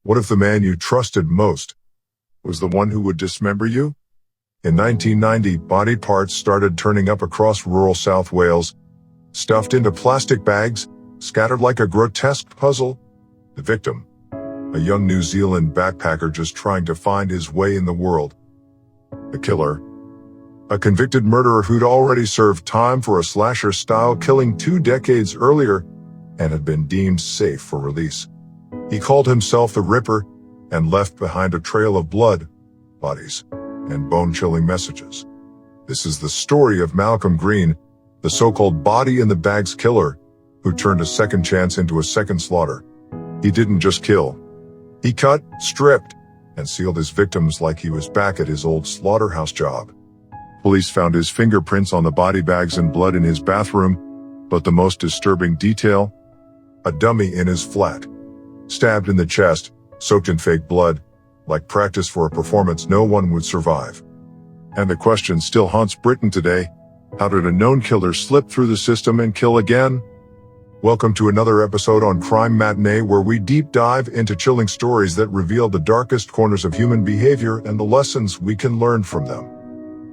What if the man you trusted most was the one who would dismember you? In 1990, body parts started turning up across rural South Wales, stuffed into plastic bags, scattered like a grotesque puzzle. The victim, a young New Zealand backpacker just trying to find his way in the world. The killer, a convicted murderer who'd already served time for a slasher-style killing 2 decades earlier and had been deemed safe for release. He called himself the Ripper and left behind a trail of blood, bodies, and bone-chilling messages. This is the story of Malcolm Green, the so-called body-in-the-bags killer, who turned a second chance into a second slaughter. He didn't just kill. He cut, stripped, and sealed his victims like he was back at his old slaughterhouse job. Police found his fingerprints on the body bags and blood in his bathroom, but the most disturbing detail? A dummy in his flat. Stabbed in the chest, soaked in fake blood, like practice for a performance no one would survive. And the question still haunts Britain today: how did a known killer slip through the system and kill again? Welcome to another episode on Crime Matinee, where we deep dive into chilling stories that reveal the darkest corners of human behavior and the lessons we can learn from them.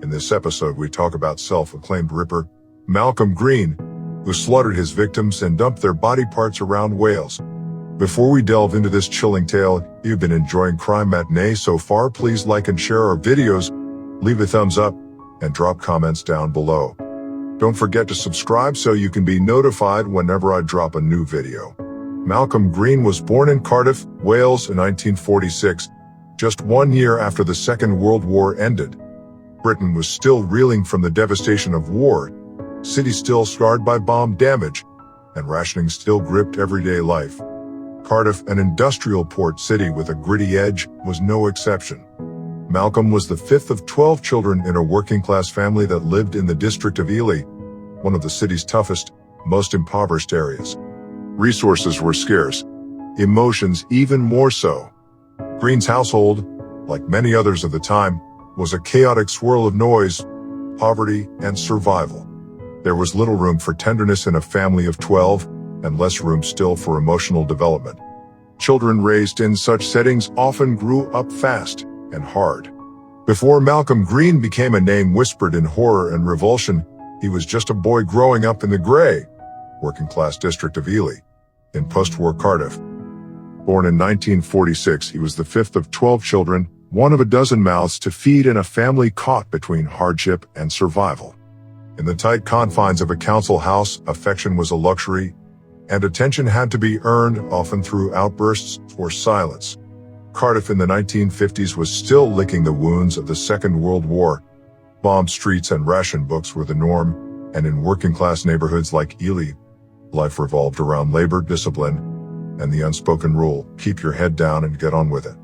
In this episode, we talk about self-acclaimed Ripper, Malcolm Green, who slaughtered his victims and dumped their body parts around Wales. Before we delve into this chilling tale, if you've been enjoying Crime Matinee so far, please like and share our videos, leave a thumbs up, and drop comments down below. Don't forget to subscribe so you can be notified whenever I drop a new video. Malcolm Green was born in Cardiff, Wales in 1946, just 1 year after the Second World War ended. Britain was still reeling from the devastation of war, cities still scarred by bomb damage, and rationing still gripped everyday life. Cardiff, an industrial port city with a gritty edge, was no exception. Malcolm was the 5th of 12 children in a working-class family that lived in the district of Ely, one of the city's toughest, most impoverished areas. Resources were scarce, emotions even more so. Green's household, like many others of the time, was a chaotic swirl of noise, poverty, and survival. There was little room for tenderness in a family of 12, and less room still for emotional development. Children raised in such settings often grew up fast and hard. Before Malcolm Green became a name whispered in horror and revulsion, he was just a boy growing up in the grey, working-class district of Ely, in post-war Cardiff. Born in 1946, he was the 5th of 12 children, one of a dozen mouths to feed in a family caught between hardship and survival. In the tight confines of a council house, affection was a luxury, and attention had to be earned, often through outbursts or silence. Cardiff in the 1950s was still licking the wounds of the Second World War. Bombed streets and ration books were the norm, and in working-class neighborhoods like Ely, life revolved around labor, discipline, and the unspoken rule: keep your head down and get on with it.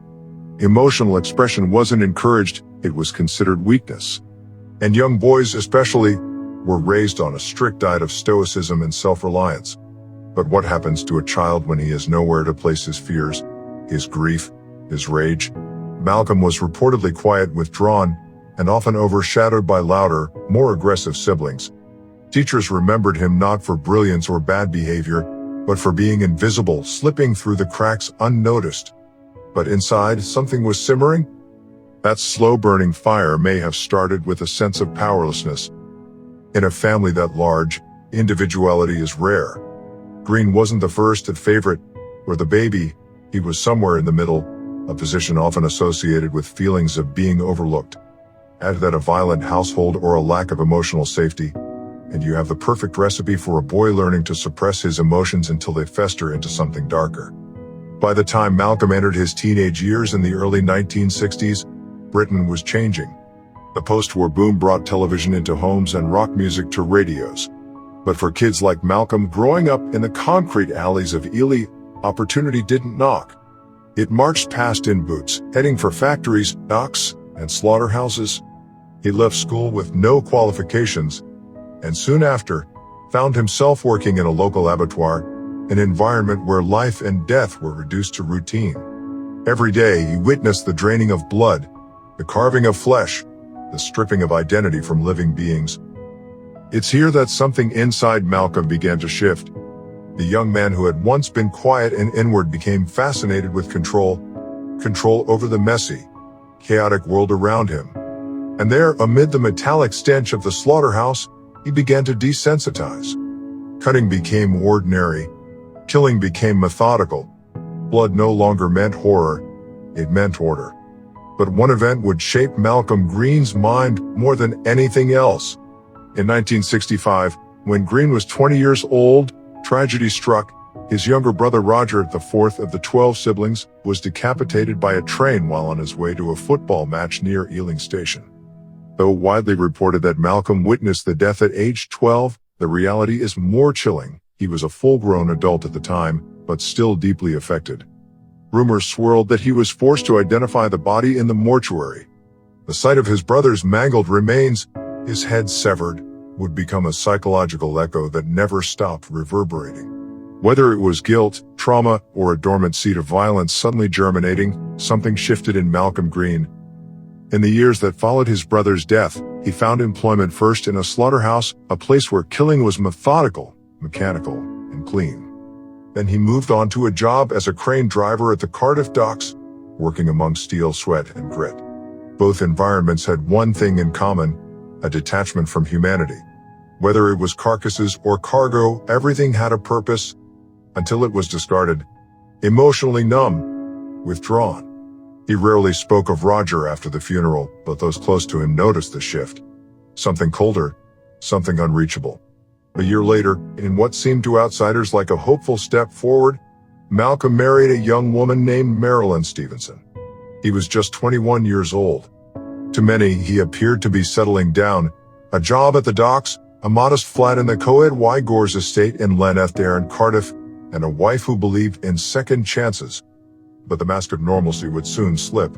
Emotional expression wasn't encouraged, it was considered weakness. And young boys especially were raised on a strict diet of stoicism and self-reliance. But what happens to a child when he has nowhere to place his fears, his grief, his rage? Malcolm was reportedly quiet, withdrawn, and often overshadowed by louder, more aggressive siblings. Teachers remembered him not for brilliance or bad behavior, but for being invisible, slipping through the cracks unnoticed. But inside, something was simmering. That slow-burning fire may have started with a sense of powerlessness. In a family that large, individuality is rare. Green wasn't the first favorite or the baby, he was somewhere in the middle, a position often associated with feelings of being overlooked. Add that a violent household or a lack of emotional safety, and you have the perfect recipe for a boy learning to suppress his emotions until they fester into something darker. By the time Malcolm entered his teenage years in the early 1960s, Britain was changing. The post-war boom brought television into homes and rock music to radios. But for kids like Malcolm growing up in the concrete alleys of Ely, opportunity didn't knock. It marched past in boots, heading for factories, docks, and slaughterhouses. He left school with no qualifications, and soon after, found himself working in a local abattoir, an environment where life and death were reduced to routine. Every day he witnessed the draining of blood, the carving of flesh, the stripping of identity from living beings. It's here that something inside Malcolm began to shift. The young man who had once been quiet and inward became fascinated with control, control over the messy, chaotic world around him. And there, amid the metallic stench of the slaughterhouse, he began to desensitize. Cutting became ordinary. Killing became methodical. Blood no longer meant horror, it meant order. But one event would shape Malcolm Green's mind more than anything else. In 1965, when Green was 20 years old, tragedy struck. His younger brother Roger, the fourth of the 12 siblings, was decapitated by a train while on his way to a football match near Ealing Station. Though widely reported that Malcolm witnessed the death at age 12, the reality is more chilling. He was a full-grown adult at the time, but still deeply affected. Rumors swirled that he was forced to identify the body in the mortuary. The sight of his brother's mangled remains, his head severed, would become a psychological echo that never stopped reverberating. Whether it was guilt, trauma, or a dormant seed of violence suddenly germinating, something shifted in Malcolm Green. In the years that followed his brother's death, he found employment first in a slaughterhouse, a place where killing was methodical, mechanical, and clean. Then he moved on to a job as a crane driver at the Cardiff docks, working among steel, sweat, and grit. Both environments had one thing in common: a detachment from humanity. Whether it was carcasses or cargo, everything had a purpose, until it was discarded. Emotionally numb, withdrawn. He rarely spoke of Roger after the funeral, but those close to him noticed the shift. Something colder, something unreachable. A year later, in what seemed to outsiders like a hopeful step forward, Malcolm married a young woman named Marilyn Stevenson. He was just 21 years old. To many, he appeared to be settling down: a job at the docks, a modest flat in the Coed Y Gores estate in Llanelli in Cardiff, and a wife who believed in second chances. But the mask of normalcy would soon slip.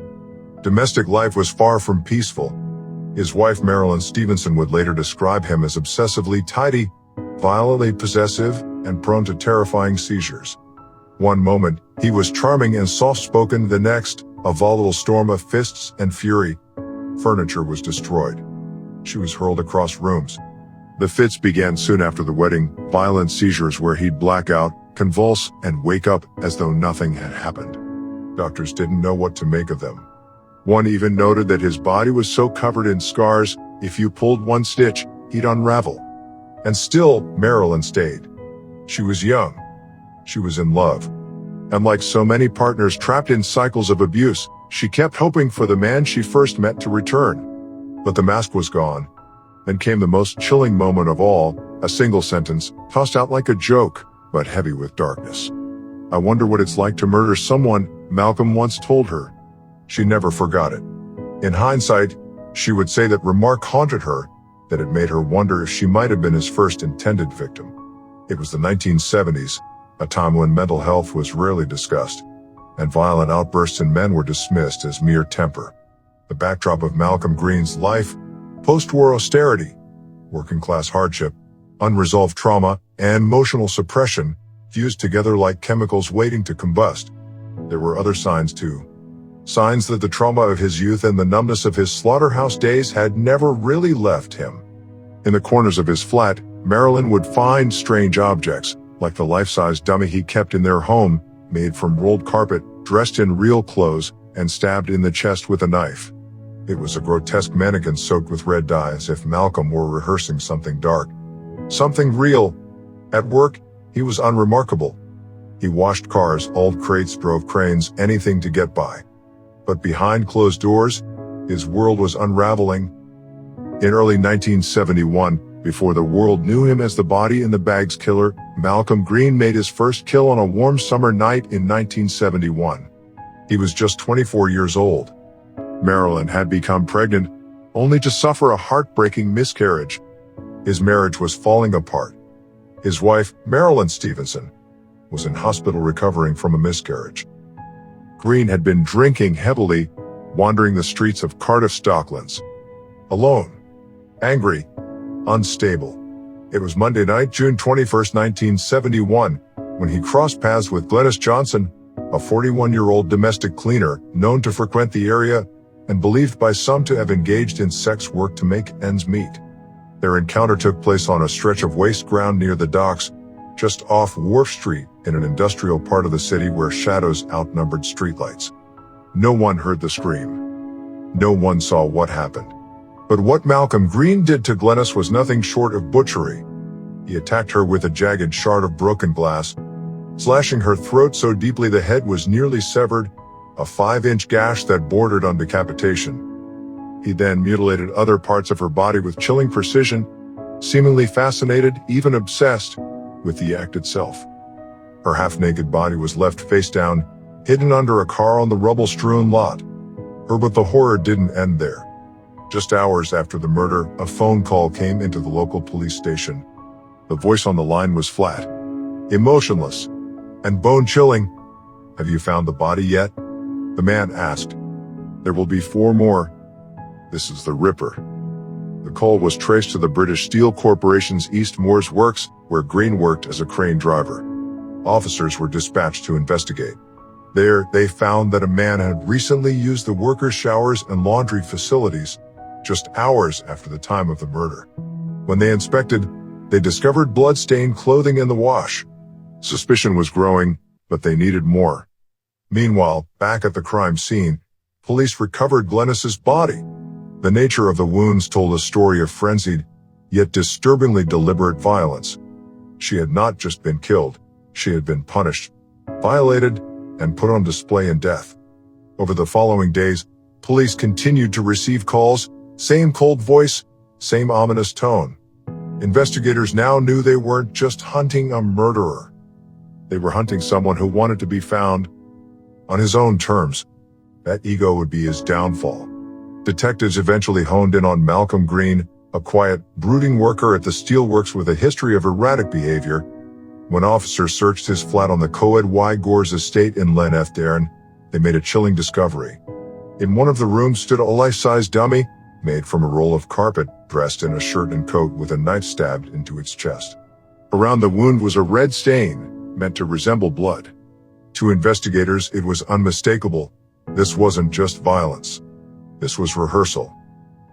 Domestic life was far from peaceful. His wife Marilyn Stevenson would later describe him as obsessively tidy, violently possessive, and prone to terrifying seizures. One moment, he was charming and soft-spoken; the next, a volatile storm of fists and fury. Furniture was destroyed. She was hurled across rooms. The fits began soon after the wedding, violent seizures where he'd black out, convulse, and wake up as though nothing had happened. Doctors didn't know what to make of them. One even noted that his body was so covered in scars, if you pulled one stitch, he'd unravel. And still, Marilyn stayed. She was young. She was in love. And like so many partners trapped in cycles of abuse, she kept hoping for the man she first met to return. But the mask was gone. Then came the most chilling moment of all, a single sentence, tossed out like a joke, but heavy with darkness. "I wonder what it's like to murder someone," Malcolm once told her. She never forgot it. In hindsight, she would say that remark haunted her, that it made her wonder if she might have been his first intended victim. It was the 1970s, a time when mental health was rarely discussed, and violent outbursts in men were dismissed as mere temper. The backdrop of Malcolm Green's life: post-war austerity, working-class hardship, unresolved trauma, and emotional suppression, fused together like chemicals waiting to combust. There were other signs too. Signs that the trauma of his youth and the numbness of his slaughterhouse days had never really left him. In the corners of his flat, Marilyn would find strange objects, like the life-size dummy he kept in their home, made from rolled carpet, dressed in real clothes, and stabbed in the chest with a knife. It was a grotesque mannequin soaked with red dye, as if Malcolm were rehearsing something dark. Something real. At work, he was unremarkable. He washed cars, hauled crates, drove cranes, anything to get by. But behind closed doors, his world was unraveling. In early 1971, before the world knew him as the body-in-the-bags killer, Malcolm Green made his first kill on a warm summer night in 1971. He was just 24 years old. Marilyn had become pregnant, only to suffer a heartbreaking miscarriage. His marriage was falling apart. His wife, Marilyn Stevenson, was in hospital recovering from a miscarriage. Green had been drinking heavily, wandering the streets of Cardiff's Docklands. Alone. Angry. Unstable. It was Monday night, June 21, 1971, when he crossed paths with Glenys Johnson, a 41-year-old domestic cleaner known to frequent the area and believed by some to have engaged in sex work to make ends meet. Their encounter took place on a stretch of waste ground near the docks, just off Wharf Street, in an industrial part of the city where shadows outnumbered streetlights. No one heard the scream. No one saw what happened. But what Malcolm Green did to Glenys was nothing short of butchery. He attacked her with a jagged shard of broken glass, slashing her throat so deeply the head was nearly severed, a 5-inch gash that bordered on decapitation. He then mutilated other parts of her body with chilling precision, seemingly fascinated, even obsessed, with the act itself. Her half-naked body was left face down, hidden under a car on the rubble-strewn lot. But the horror didn't end there. Just hours after the murder, a phone call came into the local police station. The voice on the line was flat, emotionless, and bone-chilling. "Have you found the body yet?" the man asked. "There will be 4 more. This is the Ripper." The call was traced to the British Steel Corporation's East Moors Works, where Green worked as a crane driver. Officers were dispatched to investigate. There, they found that a man had recently used the workers' showers and laundry facilities, just hours after the time of the murder. When they inspected, they discovered blood-stained clothing in the wash. Suspicion was growing, but they needed more. Meanwhile, back at the crime scene, police recovered Glenys's body. The nature of the wounds told a story of frenzied, yet disturbingly deliberate violence. She had not just been killed, she had been punished, violated, and put on display in death. Over the following days, police continued to receive calls, same cold voice, same ominous tone. Investigators now knew they weren't just hunting a murderer. They were hunting someone who wanted to be found on his own terms. That ego would be his downfall. Detectives eventually honed in on Malcolm Green, a quiet, brooding worker at the steelworks with a history of erratic behavior. When officers searched his flat on the Coed Y Gores estate in Len Efdarin, they made a chilling discovery. In one of the rooms stood a life-size dummy, made from a roll of carpet, dressed in a shirt and coat with a knife stabbed into its chest. Around the wound was a red stain, meant to resemble blood. To investigators, it was unmistakable. This wasn't just violence. This was rehearsal.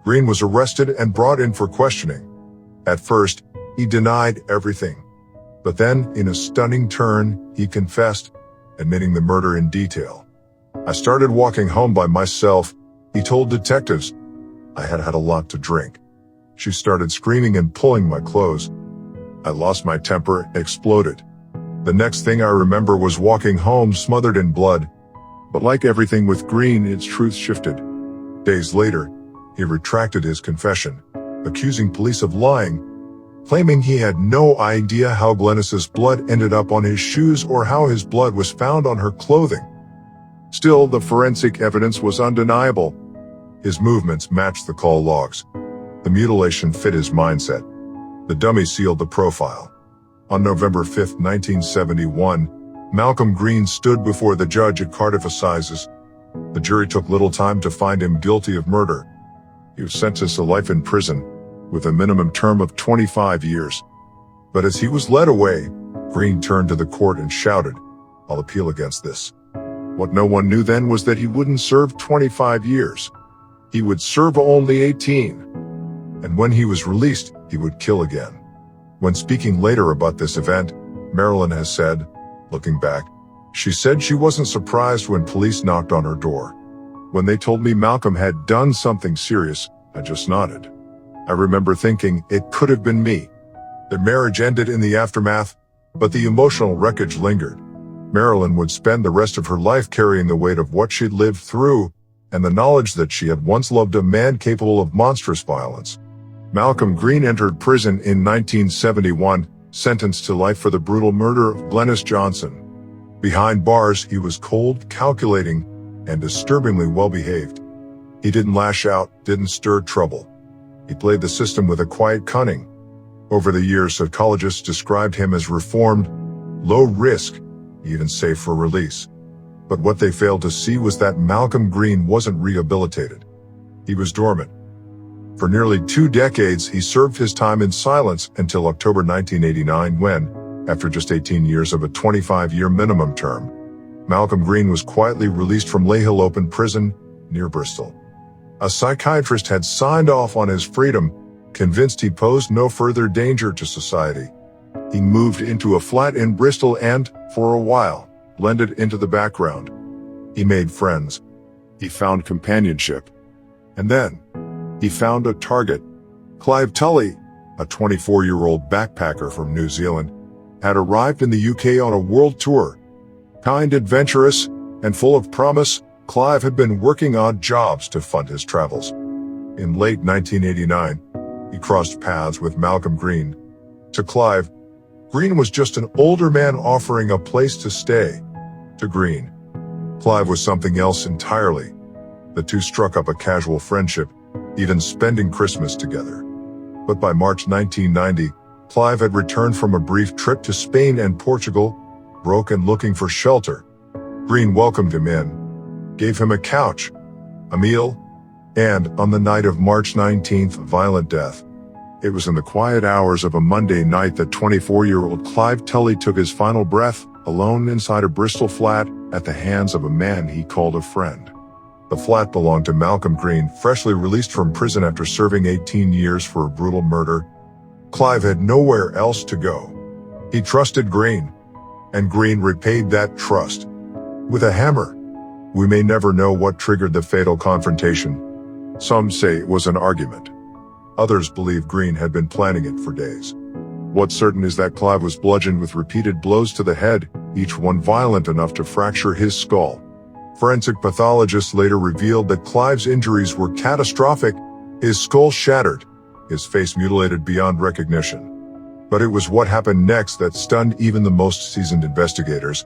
Green was arrested and brought in for questioning. At first, he denied everything. But then, in a stunning turn, he confessed, admitting the murder in detail. "I started walking home by myself," he told detectives. "I had had a lot to drink. She started screaming and pulling my clothes. I lost my temper, exploded. The next thing I remember was walking home smothered in blood." But like everything with Green, its truth shifted. Days later, he retracted his confession, accusing police of lying, claiming he had no idea how Glenys's blood ended up on his shoes or how his blood was found on her clothing. Still, the forensic evidence was undeniable. His movements matched the call logs. The mutilation fit his mindset. The dummy sealed the profile. On November 5, 1971, Malcolm Green stood before the judge at Cardiff Assizes. The jury took little time to find him guilty of murder. He was sentenced to life in prison, with a minimum term of 25 years. But as he was led away, Green turned to the court and shouted, "I'll appeal against this." What no one knew then was that he wouldn't serve 25 years. He would serve only 18. And when he was released, he would kill again. When speaking later about this event, Marilyn has said, looking back, she said she wasn't surprised when police knocked on her door. "When they told me Malcolm had done something serious, I just nodded. I remember thinking it could have been me." Their marriage ended in the aftermath, but the emotional wreckage lingered. Marilyn would spend the rest of her life carrying the weight of what she'd lived through, and the knowledge that she had once loved a man capable of monstrous violence. Malcolm Green entered prison in 1971, sentenced to life for the brutal murder of Glenys Johnson. Behind bars, he was cold, calculating, and disturbingly well-behaved. He didn't lash out, didn't stir trouble. He played the system with a quiet cunning. Over the years, psychologists described him as reformed, low risk, even safe for release. But what they failed to see was that Malcolm Green wasn't rehabilitated. He was dormant. For nearly 2 decades, he served his time in silence until October 1989 when, after just 18 years of a 25-year minimum term, Malcolm Green was quietly released from Leyhill Open Prison near Bristol. A psychiatrist had signed off on his freedom, convinced he posed no further danger to society. He moved into a flat in Bristol and, for a while, blended into the background. He made friends, He found companionship. And then, he found a target. Clive Tully, a 24-year-old backpacker from New Zealand, had arrived in the UK on a world tour. Kind, adventurous, and full of promise, Clive had been working odd jobs to fund his travels. In late 1989, he crossed paths with Malcolm Green. To Clive, Green was just an older man offering a place to stay. To Green, Clive was something else entirely. The two struck up a casual friendship, even spending Christmas together. But by March 1990, Clive had returned from a brief trip to Spain and Portugal, broke and looking for shelter. Green welcomed him in, gave him a couch, a meal, and, on the night of March 19th, violent death. It was in the quiet hours of a Monday night that 24-year-old Clive Tully took his final breath, alone inside a Bristol flat, at the hands of a man he called a friend. The flat belonged to Malcolm Green, freshly released from prison after serving 18 years for a brutal murder. Clive had nowhere else to go. He trusted Green, and Green repaid that trust with a hammer. We may never know what triggered the fatal confrontation. Some say it was an argument. Others believe Green had been planning it for days. What's certain is that Clive was bludgeoned with repeated blows to the head, each one violent enough to fracture his skull. Forensic pathologists later revealed that Clive's injuries were catastrophic, his skull shattered, his face mutilated beyond recognition. But it was what happened next that stunned even the most seasoned investigators.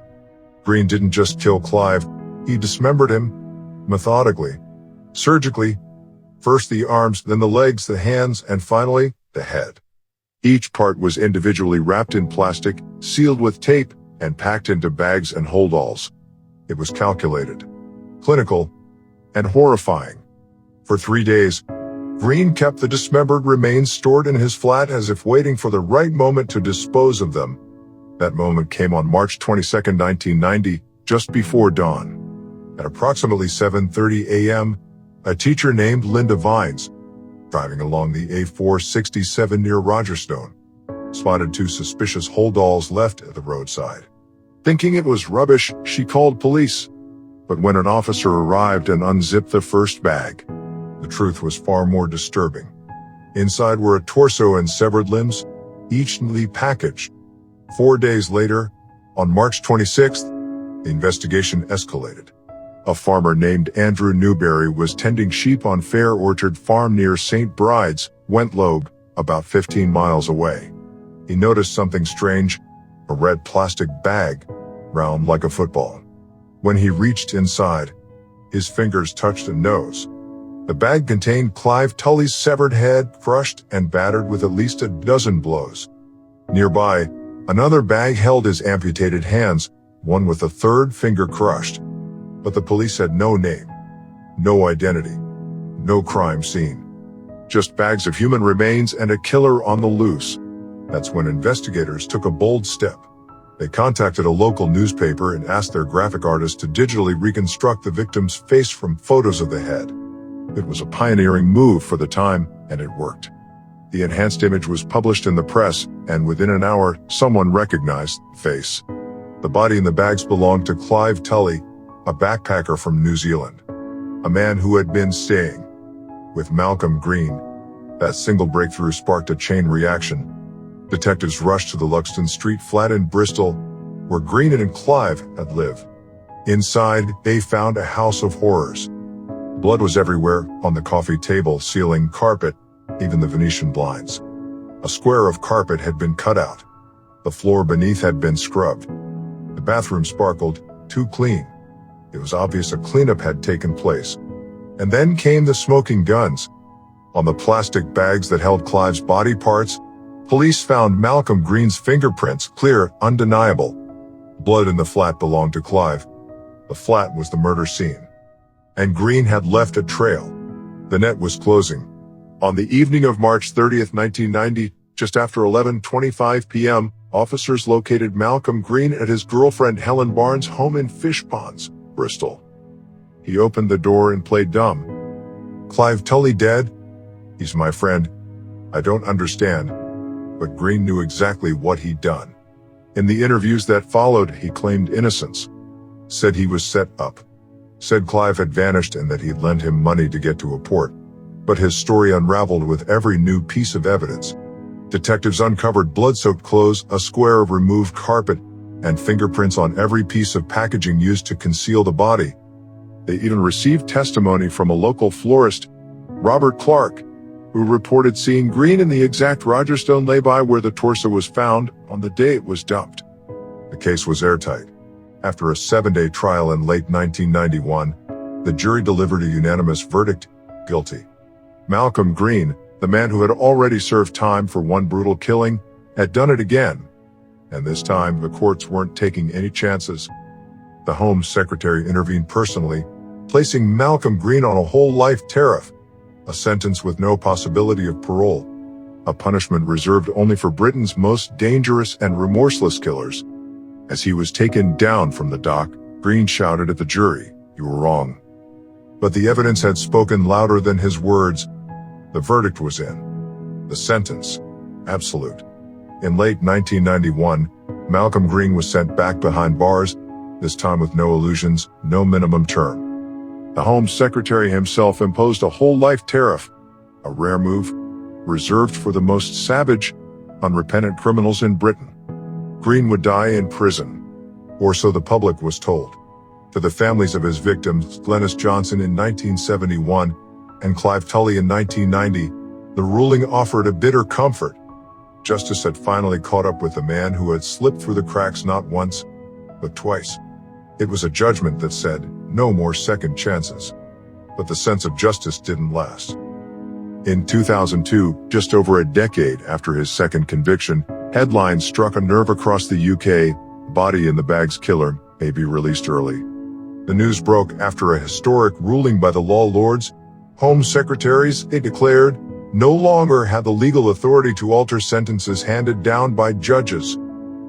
Green didn't just kill Clive, he dismembered him, methodically, surgically, first the arms, then the legs, the hands, and finally, the head. Each part was individually wrapped in plastic, sealed with tape, and packed into bags and holdalls. It was calculated, clinical, and horrifying. For 3 days, Green kept the dismembered remains stored in his flat as if waiting for the right moment to dispose of them. That moment came on March 22, 1990, just before dawn. At approximately 7:30 a.m., a teacher named Linda Vines, driving along the A467 near Rogerstone, spotted 2 suspicious holdalls left at the roadside. Thinking it was rubbish, she called police. But when an officer arrived and unzipped the first bag, the truth was far more disturbing. Inside were a torso and severed limbs, each neatly packaged. 4 days later, on March 26th, the investigation escalated. A farmer named Andrew Newberry was tending sheep on Fair Orchard Farm near St. Bride's, Wentlobe, about 15 miles away. He noticed something strange, a red plastic bag, round like a football. When he reached inside, his fingers touched a nose. The bag contained Clive Tully's severed head, crushed and battered with at least a dozen blows. Nearby, another bag held his amputated hands, one with a third finger crushed. But the police had no name, no identity, no crime scene. Just bags of human remains and a killer on the loose. That's when investigators took a bold step. They contacted a local newspaper and asked their graphic artist to digitally reconstruct the victim's face from photos of the head. It was a pioneering move for the time, and it worked. The enhanced image was published in the press, and within an hour, someone recognized the face. The body and the bags belonged to Clive Tully, a backpacker from New Zealand. A man who had been staying with Malcolm Green. That single breakthrough sparked a chain reaction. Detectives rushed to the Luxton Street flat in Bristol, where Green and Clive had lived. Inside, they found a house of horrors. Blood was everywhere, on the coffee table, ceiling, carpet, even the Venetian blinds. A square of carpet had been cut out. The floor beneath had been scrubbed. The bathroom sparkled, too clean. It was obvious a cleanup had taken place. And then came the smoking guns. On the plastic bags that held Clive's body parts, police found Malcolm Green's fingerprints, clear, undeniable. Blood in the flat belonged to Clive. The flat was the murder scene. And Green had left a trail. The net was closing. On the evening of March 30th, 1990, just after 11:25 p.m., officers located Malcolm Green at his girlfriend Helen Barnes' home in Fish Ponds, Bristol. He opened the door and played dumb. "Clive Tully dead? He's my friend. I don't understand." But Green knew exactly what he'd done. In the interviews that followed, he claimed innocence, said he was set up. said Clive had vanished and that he'd lent him money to get to a port. But his story unraveled with every new piece of evidence. Detectives uncovered blood-soaked clothes, a square of removed carpet, and fingerprints on every piece of packaging used to conceal the body. They even received testimony from a local florist, Robert Clark, who reported seeing Green in the exact Rogerstone lay-by where the torso was found on the day it was dumped. The case was airtight. After a 7-day trial in late 1991, the jury delivered a unanimous verdict: guilty. Malcolm Green, the man who had already served time for one brutal killing, had done it again. And this time, the courts weren't taking any chances. The Home Secretary intervened personally, placing Malcolm Green on a whole life tariff, a sentence with no possibility of parole, a punishment reserved only for Britain's most dangerous and remorseless killers. As he was taken down from the dock, Green shouted at the jury, "You were wrong." But the evidence had spoken louder than his words. The verdict was in. The sentence, absolute. In late 1991, Malcolm Green was sent back behind bars, this time with no illusions, no minimum term. The Home Secretary himself imposed a whole life tariff, a rare move, reserved for the most savage, unrepentant criminals in Britain. Green would die in prison, or so the public was told. To the families of his victims, Glenys Johnson in 1971 and Clive Tully in 1990, the ruling offered a bitter comfort. Justice had finally caught up with the man who had slipped through the cracks not once, but twice. It was a judgment that said, no more second chances. But the sense of justice didn't last. In 2002, just over a decade after his second conviction, headlines struck a nerve across the UK: "Body in the Bags Killer may be released early." The news broke after a historic ruling by the law lords. Home secretaries, they declared, no longer had the legal authority to alter sentences handed down by judges.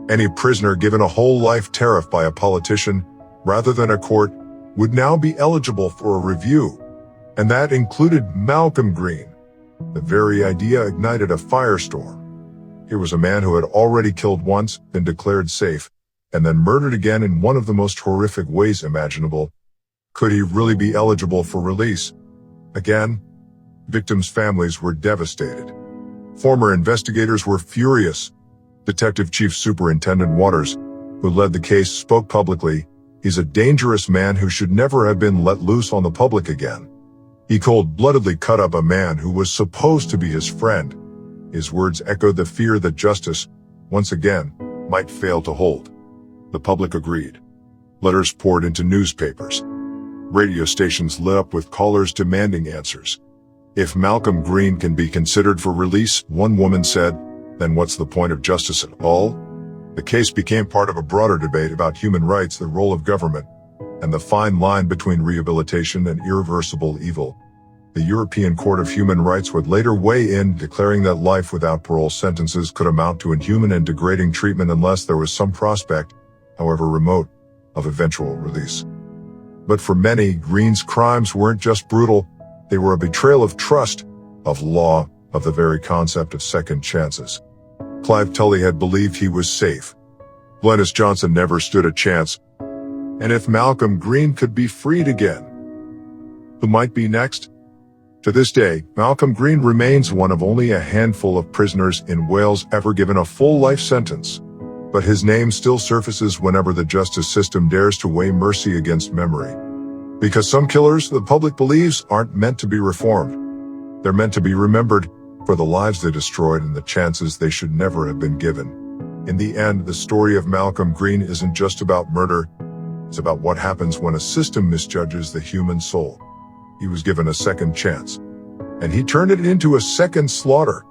Any prisoner given a whole life tariff by a politician, rather than a court, would now be eligible for a review. And that included Malcolm Green. The very idea ignited a firestorm. Here was a man who had already killed once, been declared safe, and then murdered again in one of the most horrific ways imaginable. Could he really be eligible for release? Again? Victims' families were devastated. Former investigators were furious. Detective Chief Superintendent Waters, who led the case, spoke publicly. "He's a dangerous man who should never have been let loose on the public again." He cold-bloodedly cut up a man who was supposed to be his friend. His words echoed the fear that justice, once again, might fail to hold. The public agreed. Letters poured into newspapers. Radio stations lit up with callers demanding answers. If Malcolm Green can be considered for release, one woman said, then what's the point of justice at all? The case became part of a broader debate about human rights, the role of government, and the fine line between rehabilitation and irreversible evil. The European Court of Human Rights would later weigh in, declaring that life without parole sentences could amount to inhuman and degrading treatment unless there was some prospect, however remote, of eventual release. But for many, Green's crimes weren't just brutal, they were a betrayal of trust, of law, of the very concept of second chances. Clive Tully had believed he was safe. Glenys Johnson never stood a chance. And if Malcolm Green could be freed again, who might be next? To this day, Malcolm Green remains one of only a handful of prisoners in Wales ever given a full life sentence. But his name still surfaces whenever the justice system dares to weigh mercy against memory. Because some killers, the public believes, aren't meant to be reformed. They're meant to be remembered for the lives they destroyed and the chances they should never have been given. In the end, the story of Malcolm Green isn't just about murder. It's about what happens when a system misjudges the human soul. He was given a second chance, and he turned it into a second slaughter.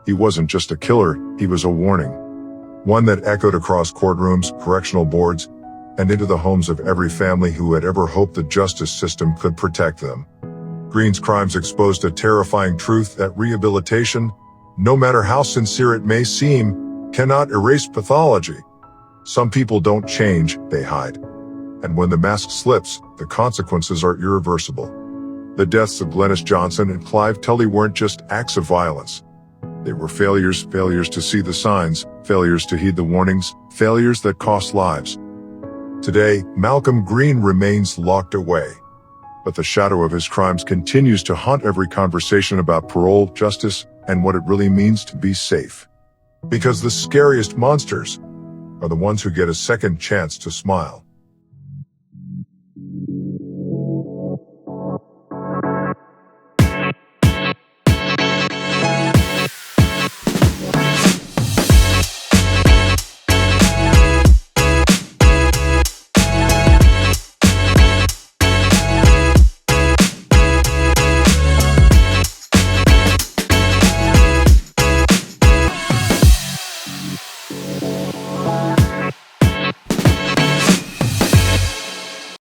He wasn't just a killer, he was a warning. One that echoed across courtrooms, correctional boards, and into the homes of every family who had ever hoped the justice system could protect them. Green's crimes exposed a terrifying truth that rehabilitation, no matter how sincere it may seem, cannot erase pathology. Some people don't change, they hide. And when the mask slips, the consequences are irreversible. The deaths of Glenys Johnson and Clive Tully weren't just acts of violence. They were failures to see the signs, failures to heed the warnings, failures that cost lives. Today, Malcolm Green remains locked away. But the shadow of his crimes continues to haunt every conversation about parole, justice, and what it really means to be safe. Because the scariest monsters are the ones who get a second chance to smile.